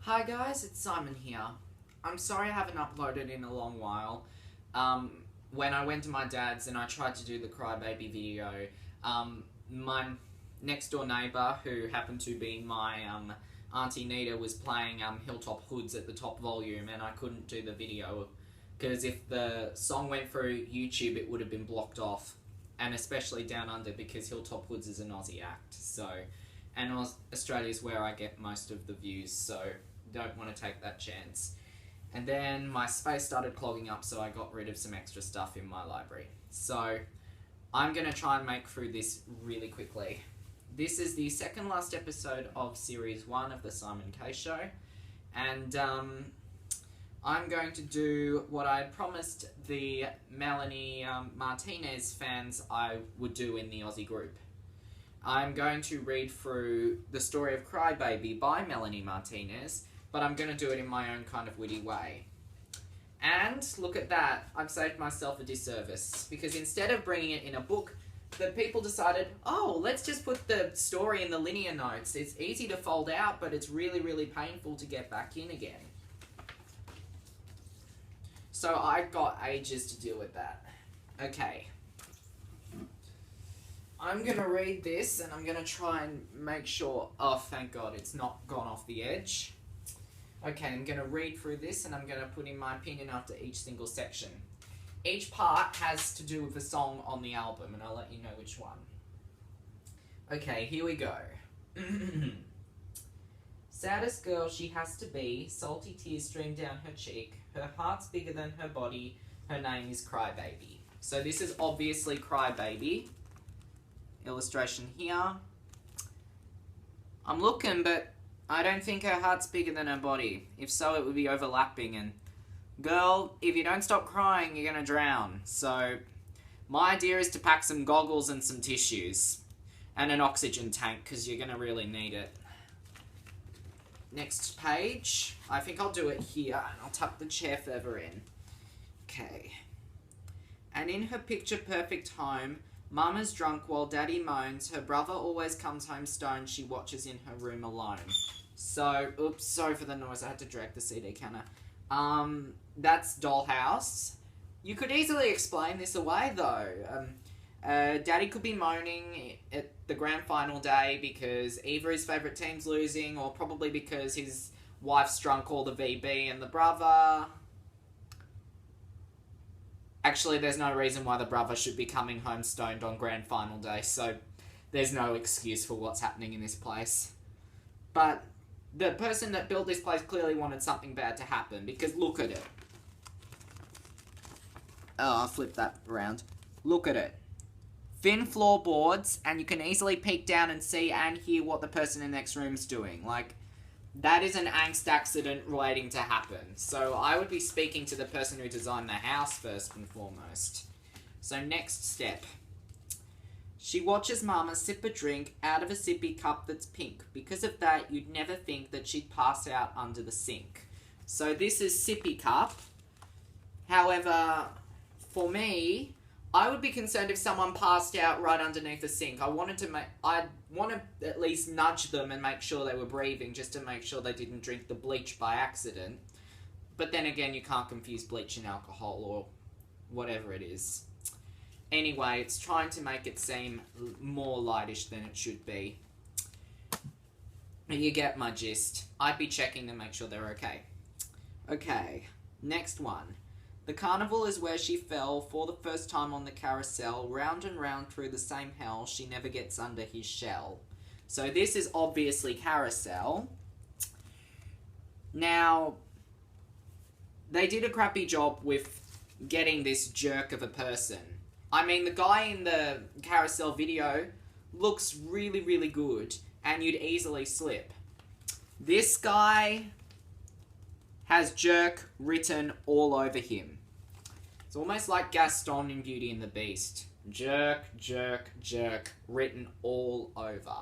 Hi guys, it's Simon here. I'm sorry I haven't uploaded in a long while. When I went to my dad's and I tried to do the crybaby video, my next door neighbour, who happened to be my Auntie Nita, was playing Hilltop Hoods at the top volume, and I couldn't do the video because if the song went through YouTube it would have been blocked off, and especially Down Under because Hilltop Hoods is an Aussie act, and Australia's where I get most of the views, so don't want to take that chance. And then my space started clogging up, so I got rid of some extra stuff in my library. So I'm going to try and make through this really quickly. This is the second last episode of Series 1 of the Simon K Show, and I'm going to do what I had promised the Melanie Martinez fans I would do in the Aussie group. I'm going to read through The Story of Crybaby by Melanie Martinez, but I'm going to do it in my own kind of witty way. And look at that, I've saved myself a disservice, because instead of bringing it in a book, the people decided, oh, let's just put the story in the linear notes. It's easy to fold out, but it's really, really painful to get back in again. So I've got ages to deal with that. Okay. I'm going to read this, and I'm going to try and make sure... Oh, thank God, it's not gone off the edge. Okay, I'm going to read through this, and I'm going to put in my opinion after each single section. Each part has to do with a song on the album, and I'll let you know which one. Okay, here we go. Saddest girl she has to be, salty tears stream down her cheek, her heart's bigger than her body, her name is Crybaby. So this is obviously Crybaby. Illustration here. I'm looking, but I don't think her heart's bigger than her body. If so, it would be overlapping, and girl, if you don't stop crying, you're gonna drown. So my idea is to pack some goggles and some tissues and an oxygen tank, because you're gonna really need it. Next page. I think I'll do it here, and I'll tuck the chair further in. Okay. And in her picture-perfect home, Mama's drunk while Daddy moans. Her brother always comes home stoned. She watches in her room alone. So, oops, sorry for the noise. I had to drag the CD counter. That's Dollhouse. You could easily explain this away, though. Daddy could be moaning at the grand final day because either his favourite team's losing or probably because his wife's drunk all the VB, and the brother... Actually, there's no reason why the brother should be coming home stoned on grand final day, so there's no excuse for what's happening in this place. But the person that built this place clearly wanted something bad to happen, because look at it. Oh, I'll flip that around. Look at it. Thin floorboards, and you can easily peek down and see and hear what the person in the next room's doing. Like, that is an angst accident waiting to happen. So I would be speaking to the person who designed the house first and foremost. So next step. She watches Mama sip a drink out of a sippy cup that's pink. Because of that, you'd never think that she'd pass out under the sink. So this is sippy cup. However, for me, I would be concerned if someone passed out right underneath the sink. I'd want to at least nudge them and make sure they were breathing, just to make sure they didn't drink the bleach by accident. But then again, you can't confuse bleach and alcohol or whatever it is. Anyway, it's trying to make it seem more lightish than it should be. You get my gist. I'd be checking to make sure they're okay. Okay, next one. The carnival is where she fell for the first time on the carousel, round and round through the same hell, she never gets under his shell. So this is obviously carousel. Now, they did a crappy job with getting this jerk of a person. I mean, the guy in the carousel video looks really, really good, and you'd easily slip. This guy has jerk written all over him. It's almost like Gaston in Beauty and the Beast. Jerk, jerk, jerk, written all over.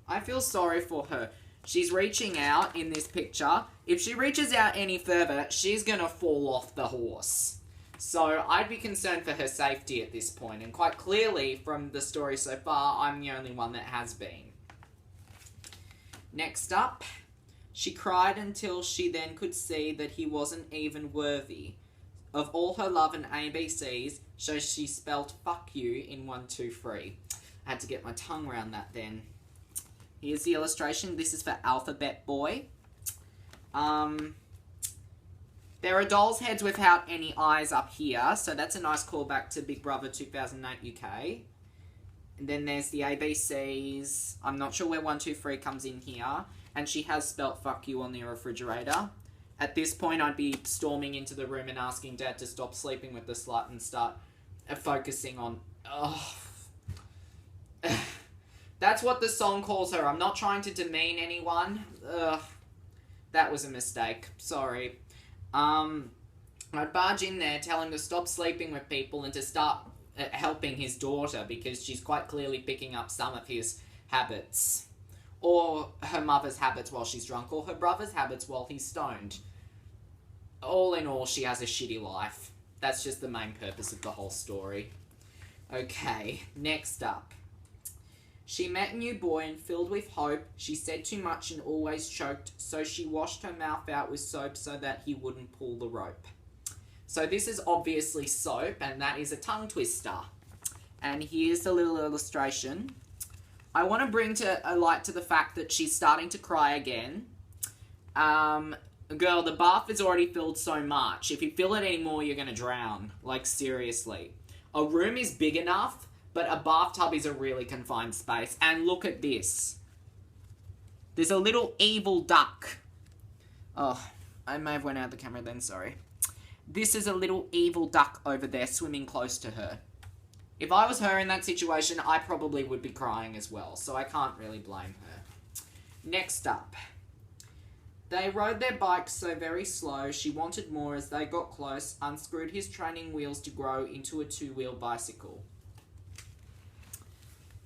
I feel sorry for her. She's reaching out in this picture. If she reaches out any further, she's gonna fall off the horse. So I'd be concerned for her safety at this point, and quite clearly from the story so far, I'm the only one that has been. Next up, she cried until she then could see that he wasn't even worthy of all her love and ABCs, so she spelt fuck you in 1, 2, 3. I had to get my tongue around that then. Here's the illustration. This is for Alphabet Boy. There are dolls' heads without any eyes up here, so that's a nice callback to Big Brother 2008 UK. And then there's the ABCs. I'm not sure where 1, 2, 3 comes in here. And she has spelt fuck you on the refrigerator. At this point, I'd be storming into the room and asking Dad to stop sleeping with the slut and start focusing on... Oh. That's what the song calls her. I'm not trying to demean anyone. Ugh. That was a mistake. Sorry. I'd barge in there, tell him to stop sleeping with people and to start helping his daughter because she's quite clearly picking up some of his habits. Or her mother's habits while she's drunk, or her brother's habits while he's stoned. All in all, she has a shitty life. That's just the main purpose of the whole story. Okay, next up. She met a new boy and filled with hope, she said too much and always choked, so she washed her mouth out with soap so that he wouldn't pull the rope. So this is obviously soap, and that is a tongue twister. And here's a little illustration. I want to bring a light to the fact that she's starting to cry again. Girl, the bath is already filled so much. If you fill it anymore, you're going to drown. Like, seriously. A room is big enough, but a bathtub is a really confined space. And look at this. There's a little evil duck. Oh, I may have went out of the camera then, sorry. This is a little evil duck over there swimming close to her. If I was her in that situation, I probably would be crying as well, so I can't really blame her. Next up. They rode their bikes so very slow, she wanted more as they got close, unscrewed his training wheels to grow into a 2-wheel bicycle.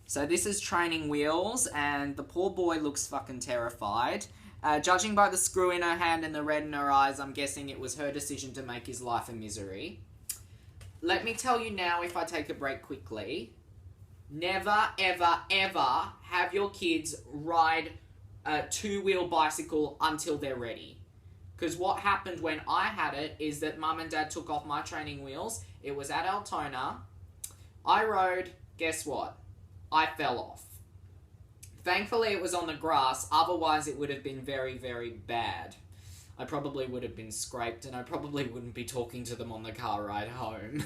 So this is training wheels, and the poor boy looks fucking terrified. Judging by the screw in her hand and the red in her eyes, I'm guessing it was her decision to make his life a misery. Let me tell you now, if I take a break quickly, never, ever, ever have your kids ride a 2-wheel bicycle until they're ready. Because what happened when I had it is that Mum and Dad took off my training wheels. It was at Altona. I rode, guess what? I fell off. Thankfully, it was on the grass. Otherwise, it would have been very, very bad. I probably would have been scraped, and I probably wouldn't be talking to them on the car ride home.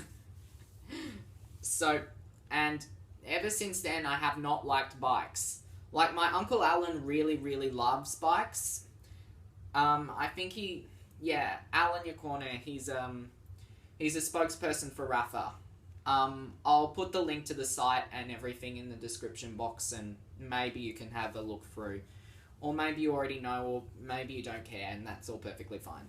So, and ever since then, I have not liked bikes. Like, my Uncle Allan really, really loves bikes. I think Allan Iacuone, he's a spokesperson for Rafa. I'll put the link to the site and everything in the description box, and maybe you can have a look through. Or maybe you already know, or maybe you don't care, and that's all perfectly fine.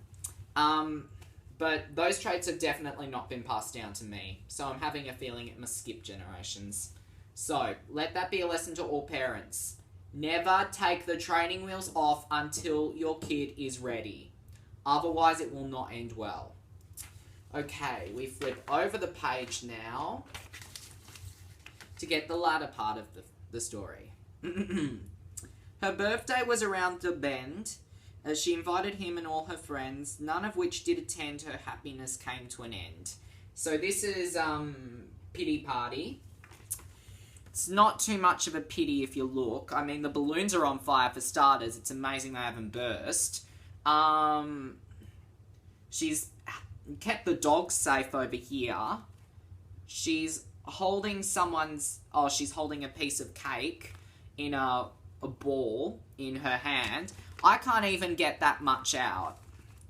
But those traits have definitely not been passed down to me, so I'm having a feeling it must skip generations. So, let that be a lesson to all parents. Never take the training wheels off until your kid is ready. Otherwise, it will not end well. Okay, we flip over the page now to get the latter part of the story. Her birthday was around the bend, as she invited him and all her friends, none of which did attend. Her happiness came to an end. So this is pity party. It's not too much of a pity if you look. I mean, the balloons are on fire for starters. It's amazing they haven't burst. She's kept the dogs safe over here. She's holding she's holding a piece of cake in a ball in her hand. I can't even get that much out.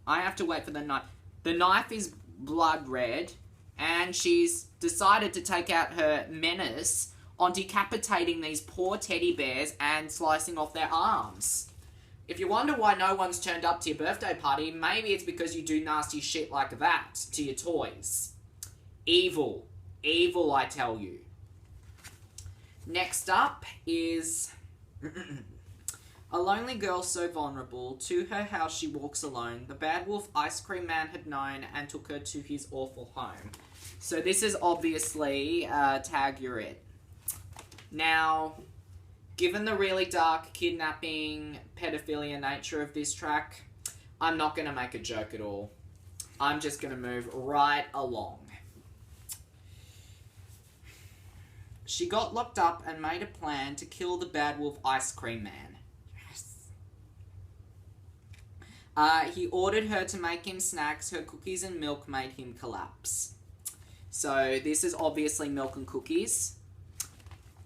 I have to wait for the knife. The knife is blood red, and she's decided to take out her menace on decapitating these poor teddy bears and slicing off their arms. If you wonder why no one's turned up to your birthday party, maybe it's because you do nasty shit like that to your toys. Evil. Evil, I tell you. Next up is a lonely girl so vulnerable. To her house she walks alone. The bad wolf ice cream man had known and took her to his awful home. So this is obviously Tag You're It. Now, given the really dark kidnapping, pedophilia nature of this track, I'm not going to make a joke at all. I'm just going to move right along. She got locked up and made a plan to kill the bad wolf Ice Cream Man. Yes. He ordered her to make him snacks. Her cookies and milk made him collapse. So this is obviously milk and cookies.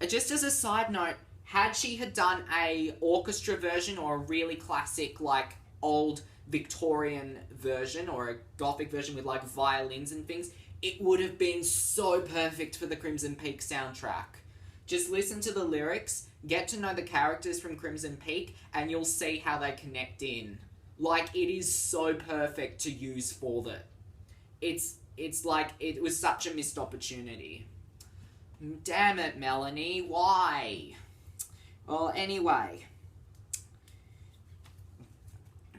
Just as a side note, had she had done a orchestra version or a really classic, like, old Victorian version or a Gothic version with, like, violins and things, it would have been so perfect for the Crimson Peak soundtrack. Just listen to the lyrics, get to know the characters from Crimson Peak, and you'll see how they connect in. Like, it is so perfect to use for that. It's like, it was such a missed opportunity. Damn it, Melanie, why? Well, anyway.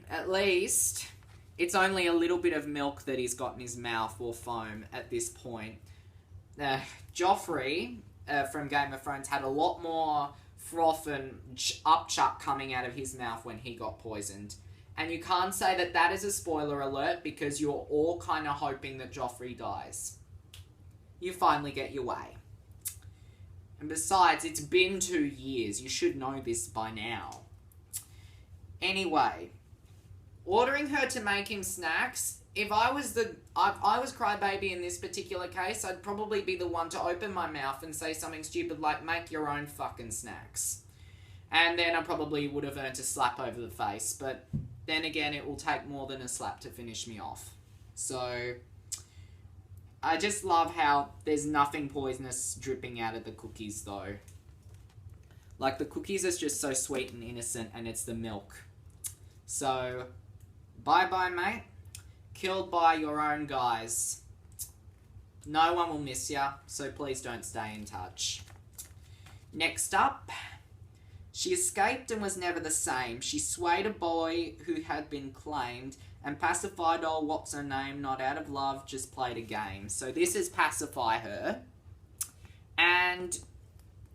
At least, it's only a little bit of milk that he's got in his mouth, or foam, at this point. Joffrey, from Game of Thrones, had a lot more froth and upchuck coming out of his mouth when he got poisoned. And you can't say that that is a spoiler alert, because you're all kind of hoping that Joffrey dies. You finally get your way. And besides, it's been 2 years. You should know this by now. Anyway, ordering her to make him snacks. If I was Crybaby in this particular case, I'd probably be the one to open my mouth and say something stupid like, make your own fucking snacks. And then I probably would have earned a slap over the face. But then again, it will take more than a slap to finish me off. So I just love how there's nothing poisonous dripping out of the cookies, though. Like, the cookies are just so sweet and innocent, and it's the milk. So, bye-bye, mate. Killed by your own guys. No one will miss ya, so please don't stay in touch. Next up, she escaped and was never the same. She swayed a boy who had been claimed and pacified old what's-her-name, not out of love, just played a game. So this is Pacify Her. And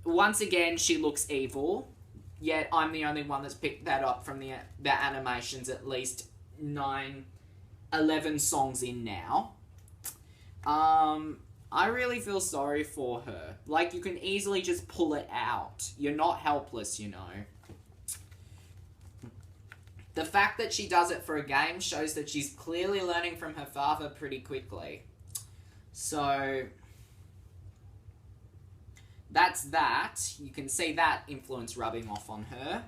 once again, she looks evil. Yet I'm the only one that's picked that up from the animations at least 11 songs in now. I really feel sorry for her. Like, you can easily just pull it out. You're not helpless, you know. The fact that she does it for a game shows that she's clearly learning from her father pretty quickly. So that's that. You can see that influence rubbing off on her.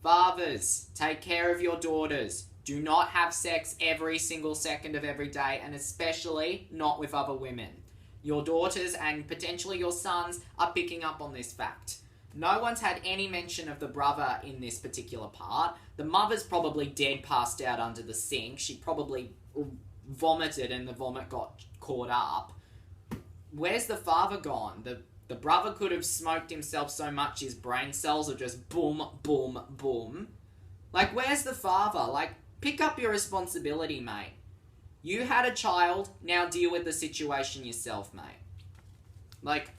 Fathers, take care of your daughters. Do not have sex every single second of every day, and especially not with other women. Your daughters and potentially your sons are picking up on this fact. No one's had any mention of the brother in this particular part. The mother's probably dead, passed out under the sink. She probably vomited and the vomit got caught up. Where's the father gone? The brother could have smoked himself so much his brain cells are just boom, boom, boom. Like, where's the father? Like, pick up your responsibility, mate. You had a child, now deal with the situation yourself, mate. Like,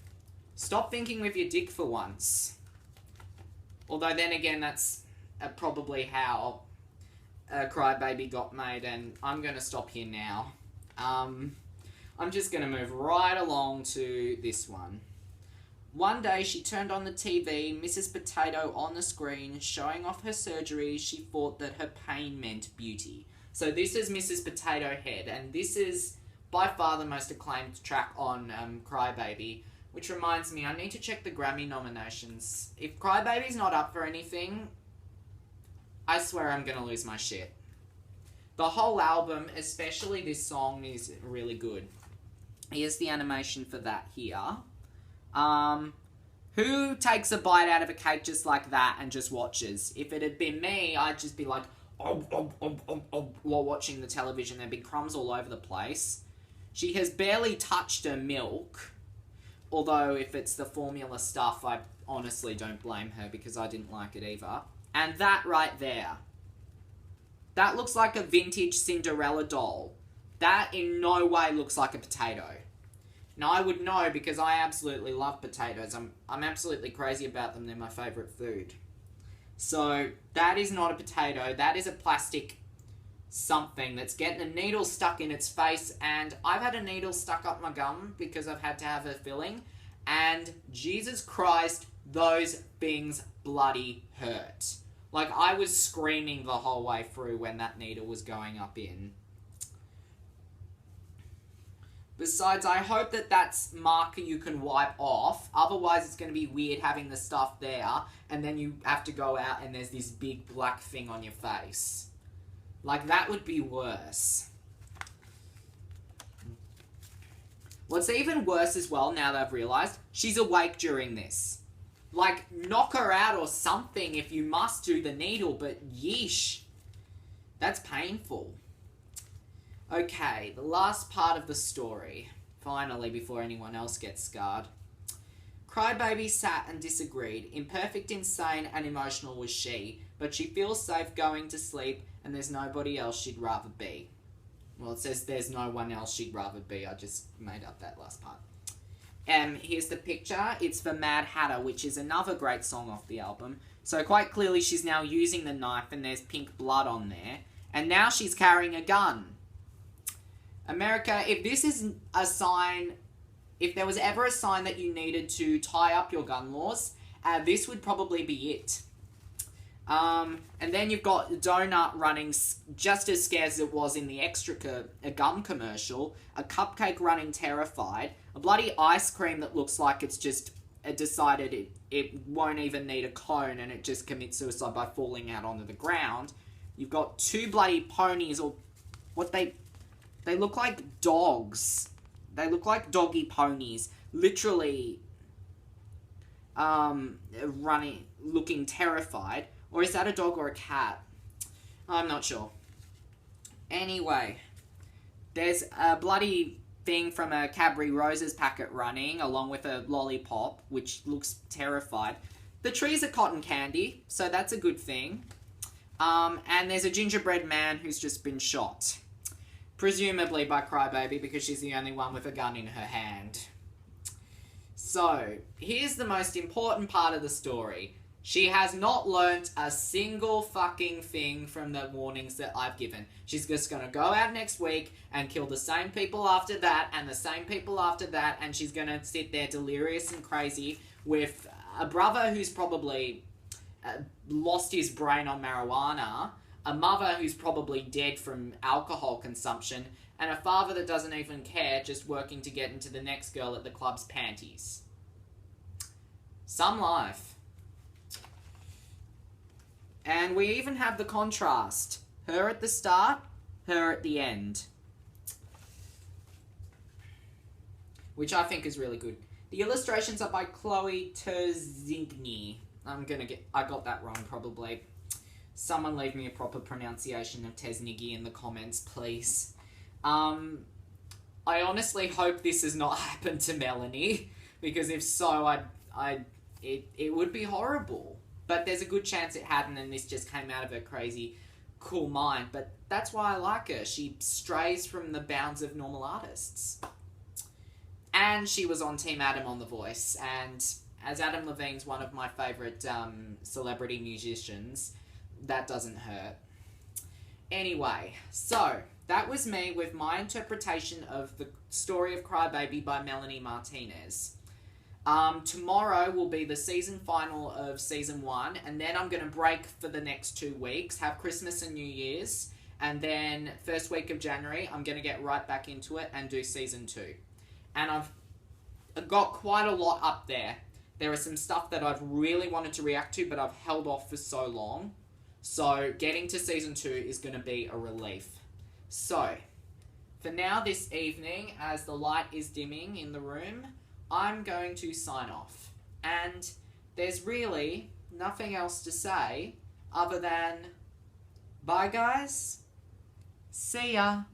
stop thinking with your dick for once. Although then again, that's probably how Crybaby got made, and I'm going to stop here now. I'm just going to move right along to this one. One day she turned on the TV, Mrs. Potato on the screen, showing off her surgery. She thought that her pain meant beauty. So this is Mrs. Potato Head, and this is by far the most acclaimed track on Crybaby. Which reminds me, I need to check the Grammy nominations. If Crybaby's not up for anything, I swear I'm gonna lose my shit. The whole album, especially this song, is really good. Here's the animation for that here. Who takes a bite out of a cake just like that and just watches? If it had been me, I'd just be like, while watching the television. There'd be crumbs all over the place. She has barely touched her milk. Although, if it's the formula stuff, I honestly don't blame her because I didn't like it either. And that right there. That looks like a vintage Cinderella doll. That in no way looks like a potato. Now, I would know because I absolutely love potatoes. I'm absolutely crazy about them. They're my favourite food. So, that is not a potato. That is a plastic something that's getting a needle stuck in its face. And I've had a needle stuck up my gum because I've had to have a filling. And Jesus Christ, those things bloody hurt. Like, I was screaming the whole way through when that needle was going up in. Besides, I hope that that's marker you can wipe off. Otherwise, it's going to be weird having the stuff there, and then you have to go out and there's this big black thing on your face. Like, that would be worse. What's even worse as well, now that I've realised, she's awake during this. Like, knock her out or something if you must do the needle, but yeesh. That's painful. Okay, the last part of the story. Finally, before anyone else gets scarred. Crybaby sat and disagreed. Imperfect, insane, and emotional was she, but she feels safe going to sleep, and there's nobody else she'd rather be. Well, it says there's no one else she'd rather be. I just made up that last part. Here's the picture. It's for Mad Hatter, which is another great song off the album. So quite clearly she's now using the knife, and there's pink blood on there. And now she's carrying a gun. America, if this is a sign, if there was ever a sign that you needed to tie up your gun laws, this would probably be it. And then you've got Donut running just as scared as it was in the extra a gum commercial, a cupcake running terrified, a bloody ice cream that looks like it's just decided it won't even need a cone and it just commits suicide by falling out onto the ground. You've got two bloody ponies, or what they look like dogs. They look like doggy ponies. Literally, running, looking terrified. Or is that a dog or a cat? I'm not sure. Anyway, there's a bloody thing from a Cadbury Roses packet running, along with a lollipop, which looks terrified. The trees are cotton candy, so that's a good thing. And there's a gingerbread man who's just been shot. Presumably by Crybaby, because she's the only one with a gun in her hand. So, here's the most important part of the story. She has not learnt a single fucking thing from the warnings that I've given. She's just going to go out next week and kill the same people after that and the same people after that, and she's going to sit there delirious and crazy with a brother who's probably lost his brain on marijuana, a mother who's probably dead from alcohol consumption, and a father that doesn't even care, just working to get into the next girl at the club's panties. Some life. And we even have the contrast. Her at the start, her at the end. Which I think is really good. The illustrations are by Chloe Terzigny. I got that wrong probably. Someone leave me a proper pronunciation of Tesnigi in the comments, please. I honestly hope this has not happened to Melanie, because if so, it would be horrible. But there's a good chance it hadn't, and this just came out of her crazy, cool mind. But that's why I like her. She strays from the bounds of normal artists. And she was on Team Adam on The Voice, and as Adam Levine's one of my favourite celebrity musicians, that doesn't hurt. Anyway, so that was me with my interpretation of the story of Crybaby by Melanie Martinez. Tomorrow will be the season final of season 1, and then I'm going to break for the next 2 weeks, have Christmas and New Year's, and then first week of January, I'm going to get right back into it and do season 2. And I've got quite a lot up there. There are some stuff that I've really wanted to react to, but I've held off for so long. So getting to season 2 is going to be a relief. So, for now this evening, as the light is dimming in the room, I'm going to sign off. And there's really nothing else to say other than, bye guys, see ya.